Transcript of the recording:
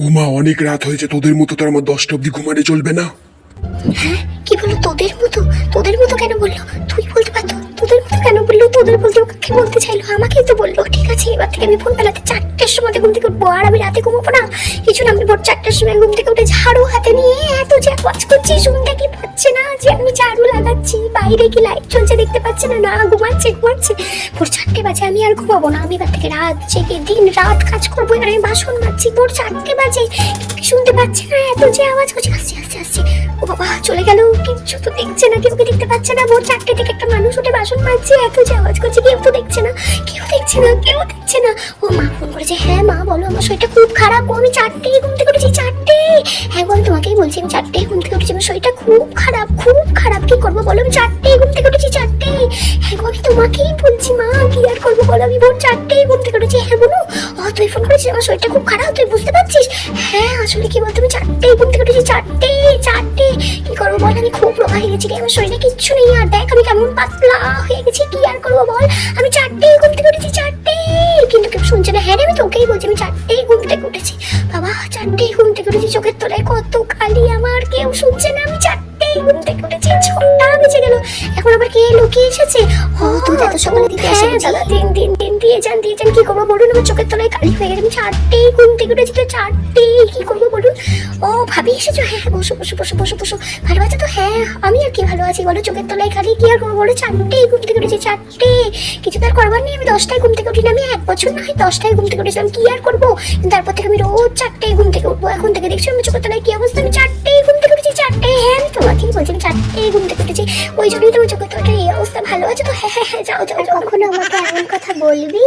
ওমা, অনেক রাত হয়েছে। তোদের মতো তো আমার 10টা অব্দি ঘুমালে চলবে না। হ্যাঁ, কি বললো? তোদের মতো? তোদের মতো কেন বললো? তুই বলতে পারতো? তোদের মতো কেন বললো? তোদের বলতে ওকে বলতে চাইলো, আমাকেই তো বললো। ঠিক আছে, এবার থেকে আমি ফোন বেলাতে 4টের সময় ঘুম থেকে উঠবো, আর আমি রাতে ঘুমাবো না। কিছু না, আমি ভোর 4টের সময় ঘুম থেকে উঠে ঝাড়ু হাতে নিয়ে এত যে আওয়াজ করছি, শুনতে কি পাচ্ছে না যে আমি ঝাড়ু লাগাচ্ছি? বাইরে কি লাইট চলছে দেখতে পাচ্ছে না? না, ঘুমাচ্ছে। ভোর 4টে বাজে, আমি আর ঘুমাবো না। আমি এবার থেকে রাত জেগে দিন রাত কাজ করবো। এবার আমি বাসন মাজছি, ভোর 4টে বাজে, শুনতে পাচ্ছে না এত যে আওয়াজ করছে? আসছে। ও বাবা, চলে গেল। কিচ্ছু তো দেখছে না, কেউ দেখতে পাচ্ছে না। ভোর 4টে থেকে একটা মানুষ উঠে বাসন মাজছে, এত যে আওয়াজ করছে, কেউ তো দেখছে না। ও মা ফোন করেছে। হ্যাঁ মা বলো, আমার শরীরটা খুব খারাপ। আমি 4টেই ঘুম থেকে উঠেছি, 4টে। হ্যাঁ বল, তোমাকেই বলছি, আমি 4টেই ঘুম থেকে উঠেছি। আমার শরীরটা খুব খারাপ। কি করবো বলো? আমি 4টেই ঘুম থেকে উঠেছি, 4টে। হ্যাঁ গো, আমি তোমাকেই বলছি মা, কি আর করবো বলো? আমি ভোর 4টেই ঘুম থেকে উঠেছি। হ্যাঁ বলো। তুই ফোন করেছিস, আমার শরীরটা খুব খারাপ, তুই বুঝতে পারছিস? হ্যাঁ আসলে কি বলতো, আমি 4টেই ঘুম থেকে উঠেছি, 4টে। কি করবো বল? আমি খুব রোগা হয়ে গেছি, আমার শরীরে কিচ্ছু নেই। আর দেখ আমি কেমন পাতলা হয়ে গেছি। কি আর করবো বল? আমি 4টেই ঘুম থেকে উঠেছি, 4টে। কিন্তু কেউ শুনছে না। হ্যাঁ রে, আমি তোকেই বলছি, আমি 4টেই ঘুম থেকে উঠেছি। বাবা, 4টেই ঘুম থেকে উঠেছি, চোখের তলায় কত কালি আমার। কেউ শুনছে না, আমি 4টেই ঘুম থেকে উঠেছি। 6টা বেজে গেল, এখন আবার কে লুকিয়ে এসেছে? তুই এত সকালে দিতে আসে? দাদা দিন দিয়ে যান। কি করবো বলুন? আমার চোখের তলায় কালি হয়ে গেছে। আমি 4টেই ঘুম থেকে উঠেছি, তো 4টেই। কি করবো বলুন? ভাবি এসেছো? হ্যাঁ বসো। ভালো আছো তো? হ্যাঁ, আমি আর কি ভালো আছি বলো? চোখের তলায় খালি, কি আর করবো বলো? 4টেই ঘুম থেকে উঠেছি, 4টে। কিছু তার করবার নেই। আমি 10টায় ঘুম থেকে উঠি না, আমি 1 বছর না হয় 10টায় ঘুম থেকে উঠেছিলাম। কি আর করবো? তারপর থেকে আমি রোজ 4টেই ঘুম থেকে উঠবো। এখন থেকে দেখছি আমি চোখের তলায় কি অবস্থা। আমি 4টেই ঘুম থেকে উঠেছি, 4টে। হ্যাঁ, আমি তোমাকেই বলছি, আমি 4টেই ঘুম থেকে উঠেছি। ওই জন্যই তোমার চোখের তলায় এই অবস্থা। ভালো আছো তো? হ্যাঁ, যাও। কখনো আমাকে এমন কথা বলবি?